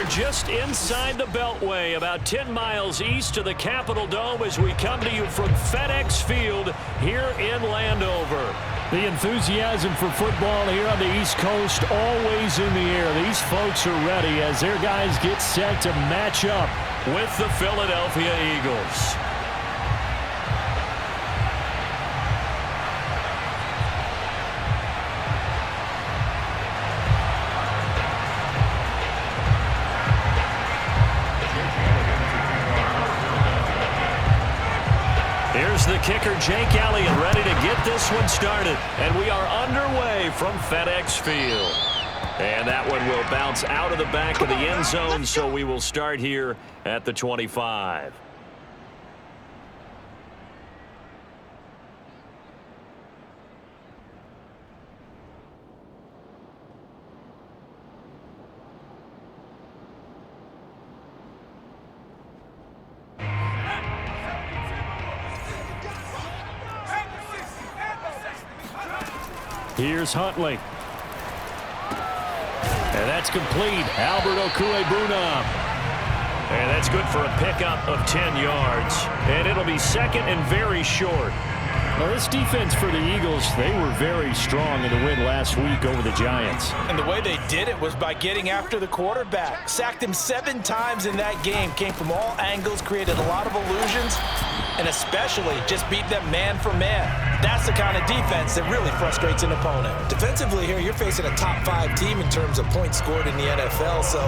are just inside the Beltway, about 10 miles east of the Capitol Dome as we come to you from FedEx Field here in Landover. The enthusiasm for football here on the East Coast always in the air. These folks are ready as their guys get set to match up with the Philadelphia Eagles. Here's the kicker, Jake Elliott, ready to get this one started. And we are underway from FedEx Field. And that one will bounce out of the back of the end zone, so we will start here at the 25. Here's Huntley. And that's complete. Albert Okwuegbunam. And that's good for a pickup of 10 yards. And it'll be second and very short. Now, this defense for the Eagles, they were very strong in the win last week over the Giants. And the way they did it was by getting after the quarterback. Sacked him 7 times in that game. Came from all angles, created a lot of illusions, and especially just beat them man for man. That's the kind of defense that really frustrates an opponent. Defensively here, you're facing a top 5 team in terms of points scored in the NFL. So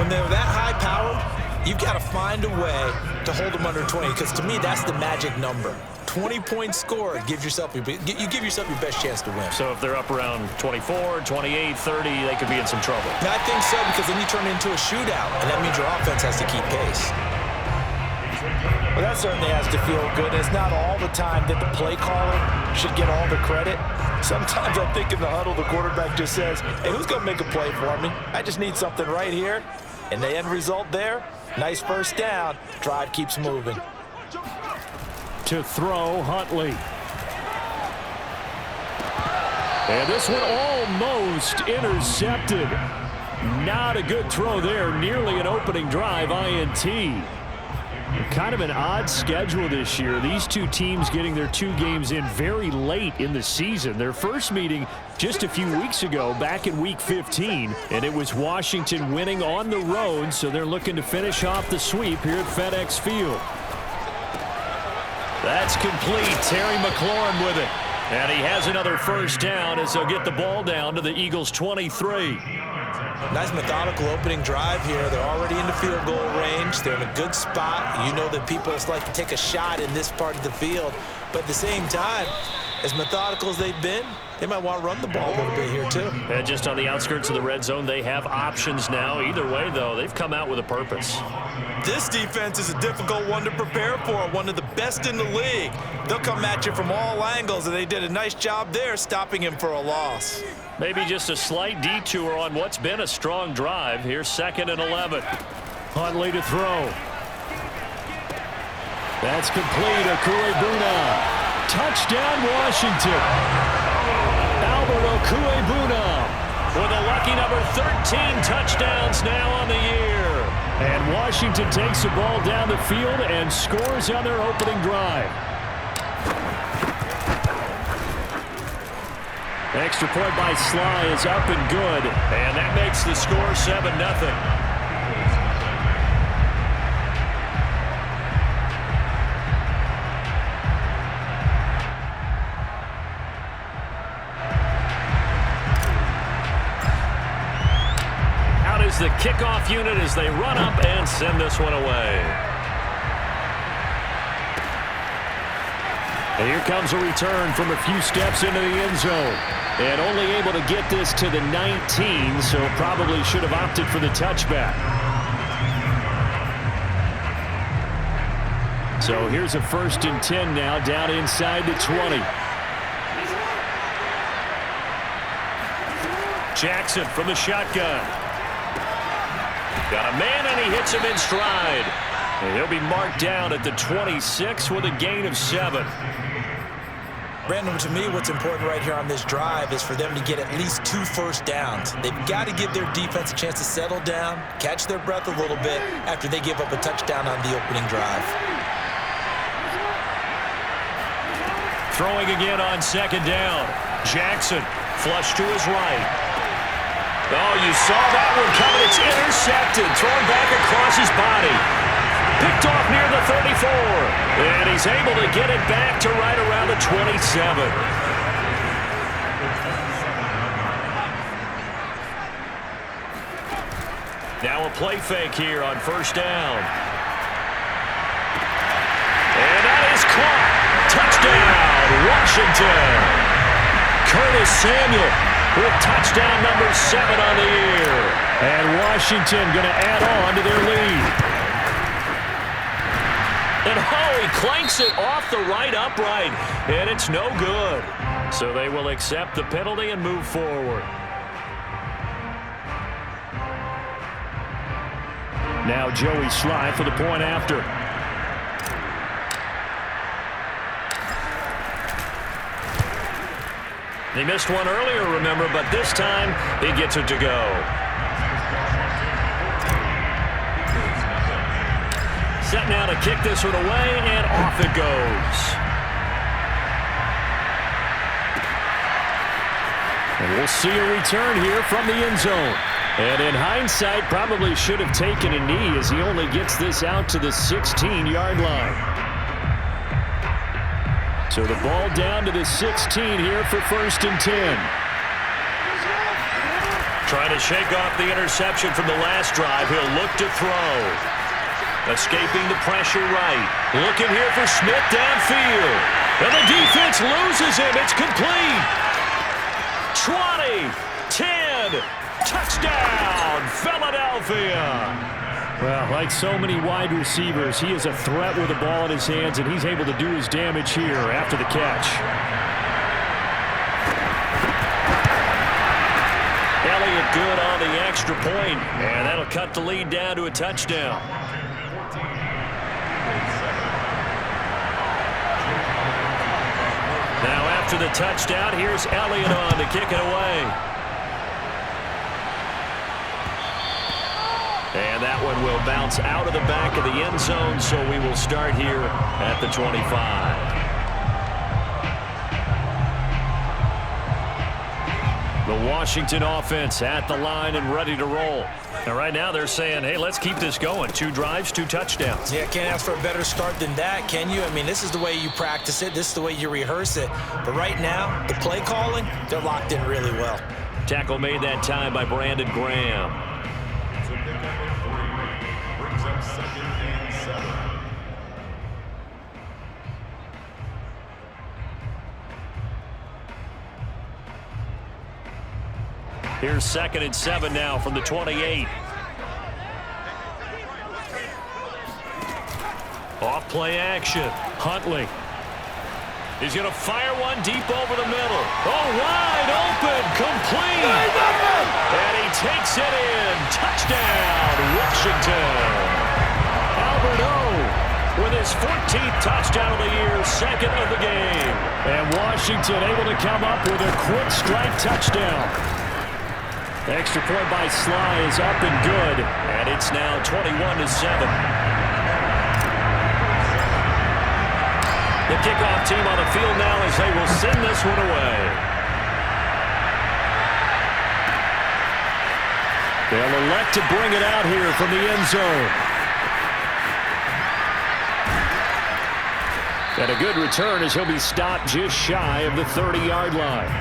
when they're that high-powered, you've got to find a way to hold them under 20, because to me, that's the magic number. 20 points scored, you give yourself your best chance to win. So if they're up around 24, 28, 30, they could be in some trouble. And I think so, because then you turn it into a shootout, and that means your offense has to keep pace. Well, that certainly has to feel good. It's not all the time that the play caller should get all the credit. Sometimes I think in the huddle, the quarterback just says, hey, who's going to make a play for me? I just need something right here. And the end result there, nice first down. Drive keeps moving. To throw, Huntley. And this one almost intercepted. Not a good throw there. Nearly an opening drive, INT. Kind of an odd schedule this year. These two teams getting their 2 games in very late in the season. Their first meeting just a few weeks ago, back in Week 15, and it was Washington winning on the road, so they're looking to finish off the sweep here at FedEx Field. That's complete. Terry McLaurin with it. And he has another first down as they'll get the ball down to the Eagles' 23. Nice methodical opening drive here. They're already in the field goal range. They're in a good spot. You know that people like to take a shot in this part of the field. But at the same time, as methodical as they've been, they might want to run the ball a little bit here too. And just on the outskirts of the red zone, they have options now. Either way, though, they've come out with a purpose. This defense is a difficult one to prepare for, one of the best in the league. They'll come at you from all angles, and they did a nice job there stopping him for a loss. Maybe just a slight detour on what's been a strong drive. Here's 2nd and 11. Huntley to throw. That's complete. Okwuegbunam. Touchdown, Washington. Albert Okwuegbunam with a lucky number 13 touchdowns now on the year. And Washington takes the ball down the field and scores on their opening drive. Extra point by Sly is up and good. And that makes the score 7-0. The kickoff unit as they run up and send this one away. And here comes a return from a few steps into the end zone. And only able to get this to the 19, so probably should have opted for the touchback. So here's a 1st and 10 now, down inside the 20. Jackson from the shotgun. Got a man, and he hits him in stride. And he'll be marked down at the 26 with a gain of 7. Brandon, to me, what's important right here on this drive is for them to get at least 2 first downs. They've got to give their defense a chance to settle down, catch their breath a little bit after they give up a touchdown on the opening drive. Throwing again on second down. Jackson, flush to his right. Oh, you saw that one coming. It's intercepted. Thrown back across his body. Picked off near the 34. And he's able to get it back to right around the 27. Now a play fake here on first down. And that is caught. Touchdown, Washington. Curtis Samuel with touchdown number 7 on the year. And Washington going to add on to their lead. And he clanks it off the right upright, and it's no good. So they will accept the penalty and move forward. Now Joey Sly for the point after. He missed one earlier, remember, but this time he gets it to go. Set now to kick this one away, and off it goes. And we'll see a return here from the end zone. And in hindsight, probably should have taken a knee as he only gets this out to the 16-yard line. So the ball down to the 16 here for 1st and 10. Trying to shake off the interception from the last drive. He'll look to throw. Escaping the pressure right. Looking here for Smith downfield. And the defense loses him. It's complete. 20, 10, touchdown, Philadelphia. Well, like so many wide receivers, he is a threat with the ball in his hands, and he's able to do his damage here after the catch. Elliott good on the extra point, and that'll cut the lead down to a touchdown. Now after the touchdown, here's Elliott on to kick it away. And that one will bounce out of the back of the end zone, so we will start here at the 25. The Washington offense at the line and ready to roll. And right now they're saying, hey, let's keep this going. 2 drives, 2 touchdowns. Yeah, can't ask for a better start than that, can you? I mean, this is the way you practice it. This is the way you rehearse it. But right now, the play calling, they're locked in really well. Tackle made that time by Brandon Graham. Brings up 2nd and 7. Here's 2nd and 7 now from the 28. Off play action. Huntley. He's going to fire one deep over the middle. Oh, wide open. Complete. And he takes it in. Touchdown, Washington. Albert O with his 14th touchdown of the year, 2nd of the game. And Washington able to come up with a quick strike touchdown. Extra point by Sly is up and good. And it's now 21-7. The kickoff team on the field now as they will send this one away. They'll elect to bring it out here from the end zone. And a good return as he'll be stopped just shy of the 30-yard line.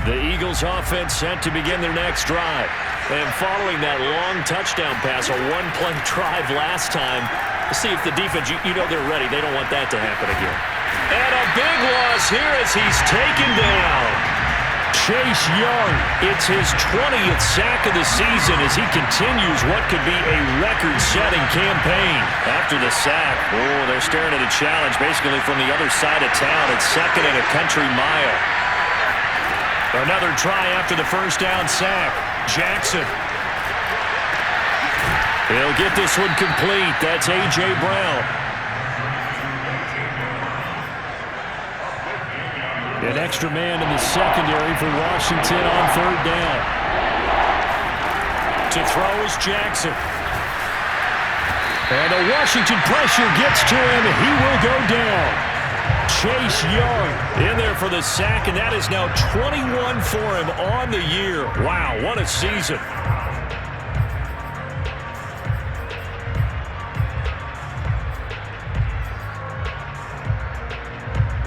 The Eagles offense set to begin their next drive. And following that long touchdown pass, a one-play drive last time, to see if the defense, you know they're ready. They don't want that to happen again. And a big loss here as he's taken down. Chase Young, it's his 20th sack of the season as he continues what could be a record-setting campaign. After the sack, they're staring at a challenge basically from the other side of town. It's 2nd and a country mile. Another try after the first down sack. Jackson. He'll get this one complete. That's A.J. Brown. An extra man in the secondary for Washington on third down. To throw is Jackson. And the Washington pressure gets to him. He will go down. Chase Young in there for the sack, and that is now 21 for him on the year. Wow, what a season.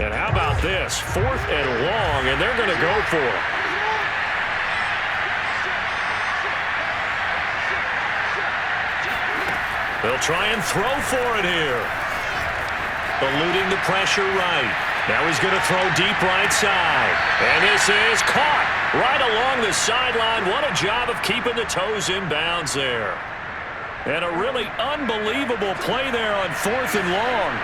And how about this? 4th and long, and they're going to go for it. They'll try and throw for it here. Eluding the pressure right. Now he's going to throw deep right side. And this is caught right along the sideline. What a job of keeping the toes in bounds there. And a really unbelievable play there on 4th and long.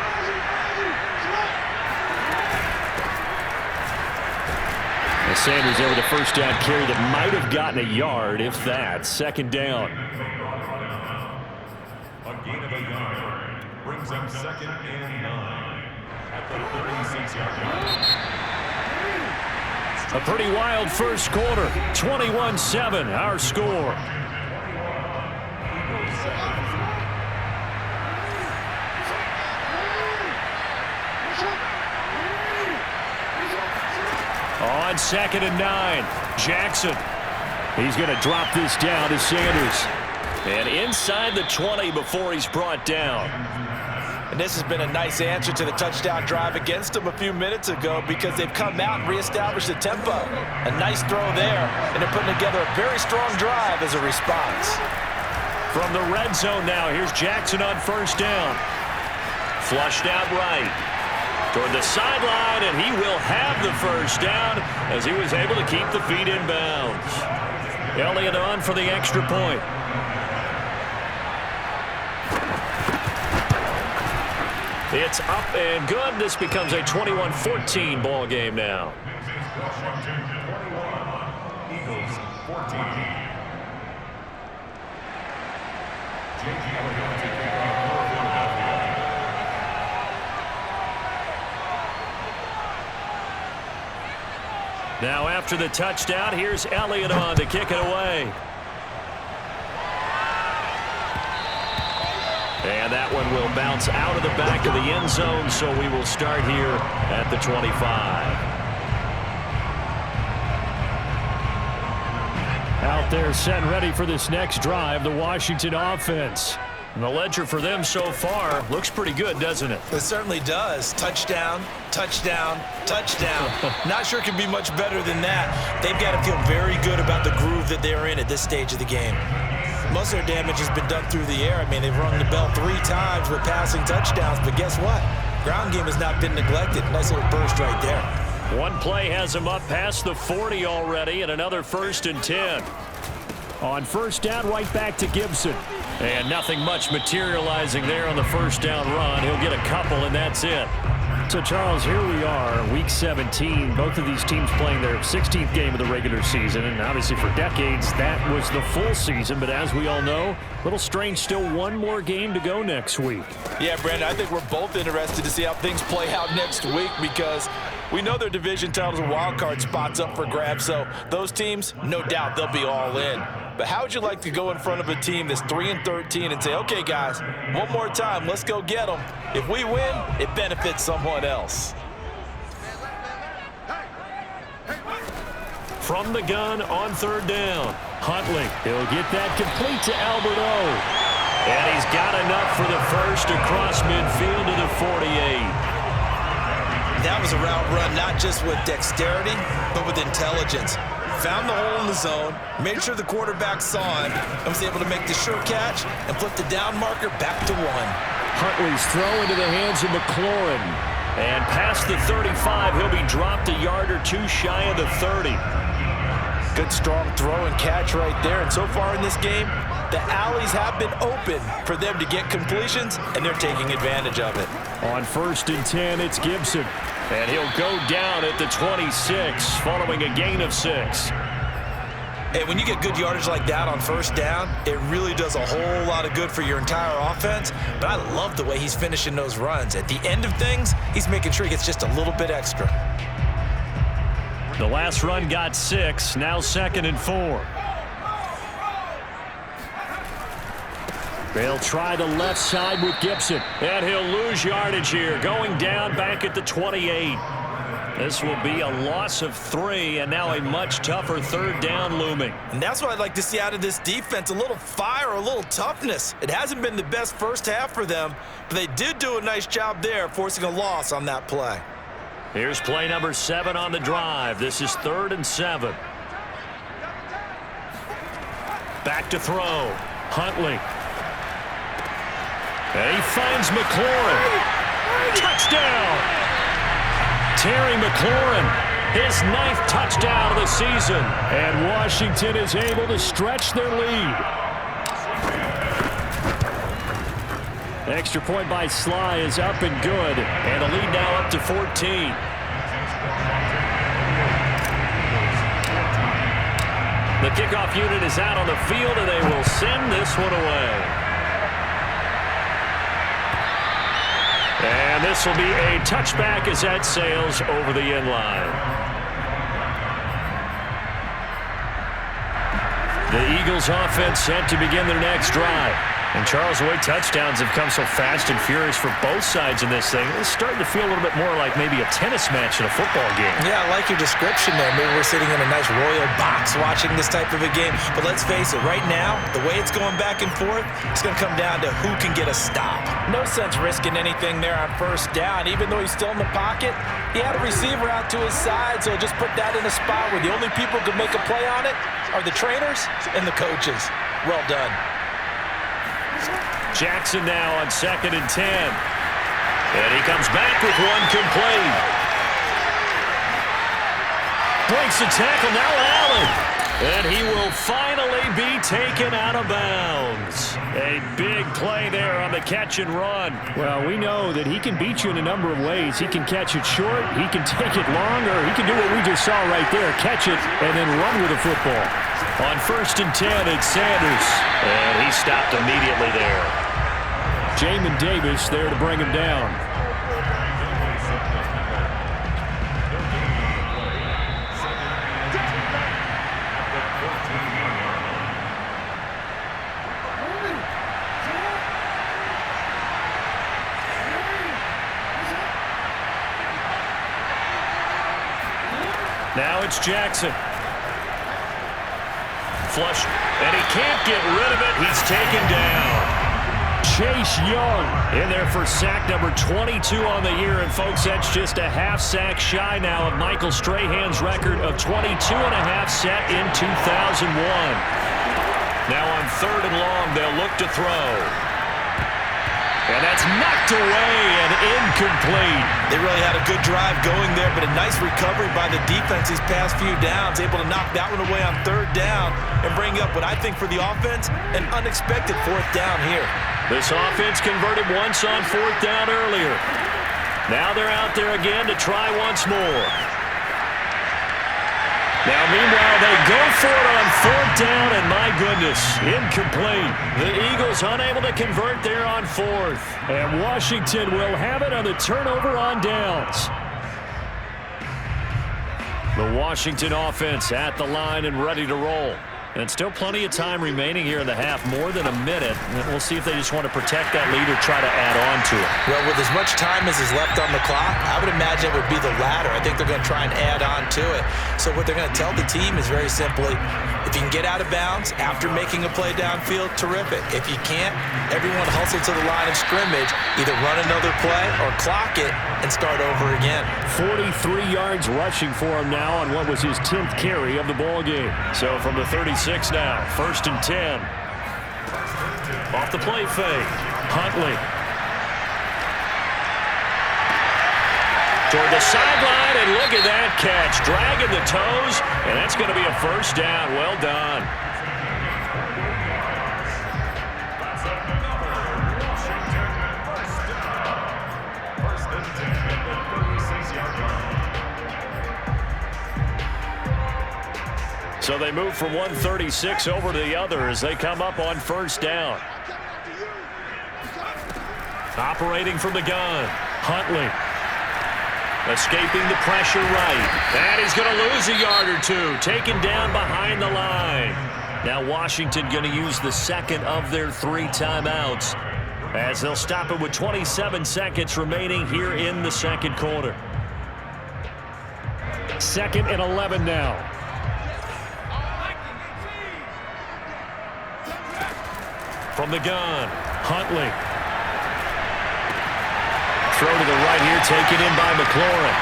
And Sanders there with a first down carry that might have gotten a yard, if that. 2nd down. A gain of a yard brings up 2nd and 9 at the 36-yard line. A pretty wild first quarter. 21-7, our score. On 2nd and 9, Jackson. He's going to drop this down to Sanders. And inside the 20 before he's brought down. And this has been a nice answer to the touchdown drive against them a few minutes ago because they've come out and reestablished the tempo. A nice throw there, and they're putting together a very strong drive as a response. From the red zone now, here's Jackson on first down. Flushed out right. Toward the sideline, and he will have the first down as he was able to keep the feet in bounds. Elliott on for the extra point. It's up and good. This becomes a 21-14 ball game now. Washington 21, Eagles 14. Jake Elliott to kick off for Philadelphia. Now after the touchdown, here's Elliott on to kick it away. And that one will bounce out of the back of the end zone, so we will start here at the 25. Out there set and ready for this next drive, the Washington offense. And the ledger for them so far looks pretty good, doesn't it? It certainly does. Touchdown, touchdown, touchdown. Not sure it can be much better than that. They've got to feel very good about the groove that they're in at this stage of the game. Most of their damage has been done through the air. I mean, they've rung the bell 3 times with passing touchdowns, but guess what? Ground game has not been neglected. Nice little burst right there. One play has him up past the 40 already, and another 1st and 10. On first down, right back to Gibson. And nothing much materializing there on the first down run. He'll get a couple, and that's it. So, Charles, here we are, Week 17. Both of these teams playing their 16th game of the regular season. And obviously for decades, that was the full season. But as we all know, a little strange, still one more game to go next week. Yeah, Brandon, I think we're both interested to see how things play out next week because we know their division titles and wild card spots up for grabs. So those teams, no doubt, they'll be all in. But how would you like to go in front of a team that's 3-13 and say, okay, guys, one more time, let's go get them. If we win, it benefits someone else. From the gun on 3rd down. Huntley, he'll get that complete to Alberto. And he's got enough for the first across midfield to the 48. That was a route run not just with dexterity, but with intelligence. Found the hole in the zone, made sure the quarterback saw him, and was able to make the sure catch and flip the down marker back to 1. Huntley's throw into the hands of McLaurin. And past the 35, he'll be dropped a yard or 2 shy of the 30. Good strong throw and catch right there. And so far in this game, the alleys have been open for them to get completions, and they're taking advantage of it. On 1st and 10, it's Gibson. And he'll go down at the 26 following a gain of 6. And when you get good yardage like that on first down, it really does a whole lot of good for your entire offense. But I love the way he's finishing those runs. At the end of things, he's making sure he gets just a little bit extra. The last run got 6. Now 2nd and 4. They'll try the left side with Gibson. And he'll lose yardage here. Going down back at the 28. This will be a loss of 3, and now a much tougher 3rd down looming. And that's what I'd like to see out of this defense, a little fire, a little toughness. It hasn't been the best first half for them, but they did do a nice job there, forcing a loss on that play. Here's play number 7 on the drive. This is 3rd and 7. Back to throw. Huntley. And he finds McLaurin. Touchdown! Terry McLaurin, his 9th touchdown of the season. And Washington is able to stretch their lead. Extra point by Sly is up and good. And the lead now up to 14. The kickoff unit is out on the field, and they will send this one away. And this will be a touchback as that sails over the end line. The Eagles offense set to begin their next drive. And Charles, the way touchdowns have come so fast and furious for both sides in this thing, it's starting to feel a little bit more like maybe a tennis match in a football game. Yeah, I like your description there. Maybe we're sitting in a nice royal box watching this type of a game. But let's face it, right now, the way it's going back and forth, it's going to come down to who can get a stop. No sense risking anything there on 1st down. Even though he's still in the pocket, he had a receiver out to his side, so just put that in a spot where the only people who can make a play on it are the trainers and the coaches. Well done. Jackson now on 2nd and 10. And he comes back with one complete. Breaks the tackle, now Allen. And he will finally be taken out of bounds. A big play there on the catch and run. Well, we know that he can beat you in a number of ways. He can catch it short, he can take it long, or he can do what we just saw right there, catch it and then run with the football. On 1st and 10, it's Sanders. And he stopped immediately there. Jamin Davis there to bring him down. Now it's Jackson. Flush, and he can't get rid of it. He's taken down. Chase Young in there for sack number 22 on the year. And, folks, that's just a half sack shy now of Michael Strahan's record of 22.5 set in 2001. Now on 3rd and long, they'll look to throw. And that's knocked away and incomplete. They really had a good drive going there, but a nice recovery by the defense these past few downs, able to knock that one away on 3rd down and bring up what I think for the offense, an unexpected 4th down here. This offense converted once on 4th down earlier. Now they're out there again to try once more. Now, meanwhile, they go for it on 4th down, and my goodness, incomplete. The Eagles unable to convert there on 4th. And Washington will have it on the turnover on downs. The Washington offense at the line and ready to roll. And still plenty of time remaining here in the half, more than a minute. And we'll see if they just want to protect that lead or try to add on to it. Well, with as much time as is left on the clock, I would imagine it would be the latter. I think they're going to try and add on to it. So what they're going to tell the team is very simply, if you can get out of bounds after making a play downfield, terrific. If you can't, everyone hustle to the line of scrimmage, either run another play or clock it and start over again. 43 yards rushing for him now on what was his 10th carry of the ball game. So from the 36 now, 1st and 10. Off the play fake. Huntley. Toward the sideline, and look at that catch. Dragging the toes, and that's going to be a 1st down. Well done. So they move from 136 over to the other as they come up on 1st down. Operating from the gun, Huntley. Escaping the pressure right. And he's going to lose a yard or two. Taken down behind the line. Now Washington going to use the second of their 3 timeouts, as they'll stop it with 27 seconds remaining here in the second quarter. 2nd and 11 now. From the gun, Huntley. throw to the right here, taken in by McLaurin.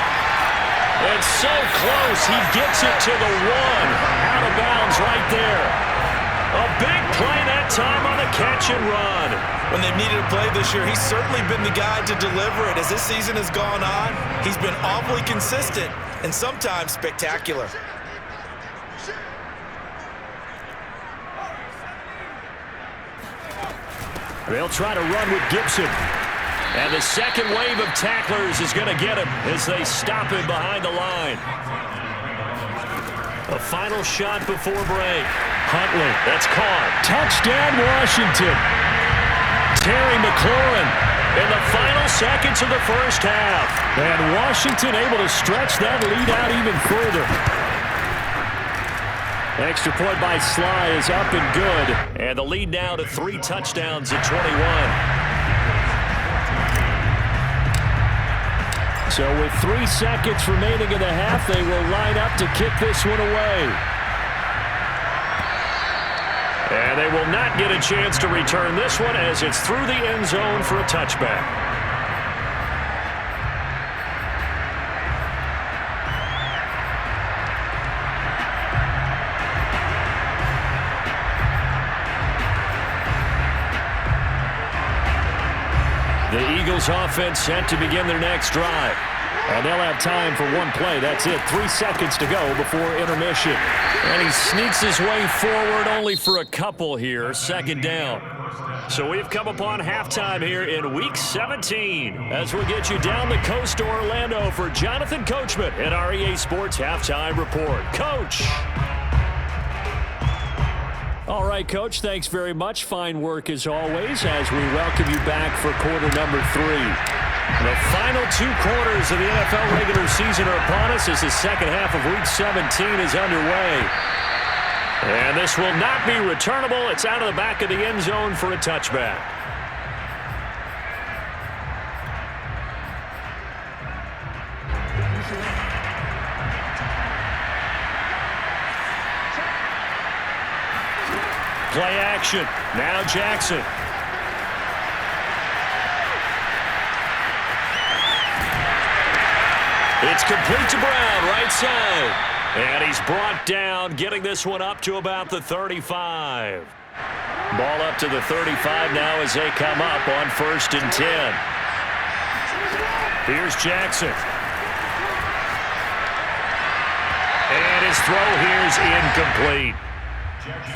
It's so close, he gets it to the 1. Out of bounds right there. A big play that time on the catch and run. When they've needed a play this year, he's certainly been the guy to deliver it. As this season has gone on, he's been awfully consistent and sometimes spectacular. They'll try to run with Gibson. And the second wave of tacklers is going to get him as they stop him behind the line. A final shot before break. Huntley. That's caught. Touchdown, Washington. Terry McLaurin in the final seconds of the first half. And Washington able to stretch that lead out even further. Extra point by Sly is up and good. And the lead now to 3 touchdowns at 21. So with 3 seconds remaining in the half, they will line up to kick this one away. And they will not get a chance to return this one as it's through the end zone for a touchback. The Eagles offense set to begin their next drive. And they'll have time for one play. That's it. 3 seconds to go before intermission. And he sneaks his way forward only for a couple here. 2nd down. So we've come upon halftime here in Week 17 as we get you down the coast to Orlando for Jonathan Coachman at our EA Sports Halftime Report. Coach. All right, Coach, thanks very much. Fine work as always as we welcome you back for quarter number 3. The final 2 quarters of the NFL regular season are upon us as the second half of Week 17 is underway. And this will not be returnable. It's out of the back of the end zone for a touchback. Play action. Now Jackson. It's complete to Brown, right side. And he's brought down, getting this one up to about the 35. Ball up to the 35 now as they come up on 1st and 10. Here's Jackson. And his throw here is incomplete.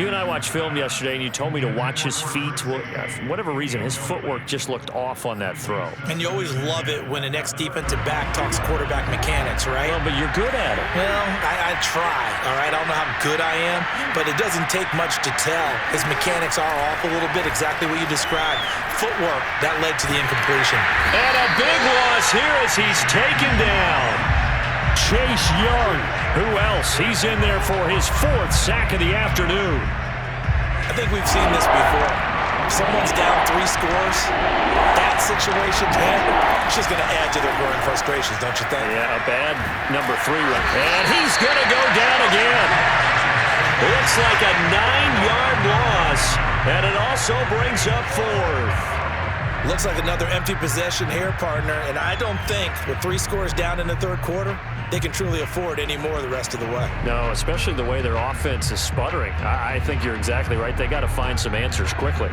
You and I watched film yesterday, and you told me to watch his feet. Well, for whatever reason, his footwork just looked off on that throw. And you always love it when the next defensive back talks quarterback mechanics, right? Well, but you're good at it. Well, I try, all right? I don't know how good I am, but it doesn't take much to tell. His mechanics are off a little bit, exactly what you described. Footwork, that led to the incompletion. And a big loss here as he's taken down. Chase Young. Who else? He's in there for his 4th sack of the afternoon. I think we've seen this before. If someone's down 3 scores, that situation, man, it's just going to add to their growing frustrations, don't you think? Yeah, a bad number 3 run. And he's going to go down again. Looks like a 9-yard loss, and it also brings up 4th. Looks like another empty possession here, partner, and I don't think with 3 scores down in the 3rd quarter, they can truly afford any more the rest of the way. No, especially the way their offense is sputtering. I think you're exactly right. They got to find some answers quickly.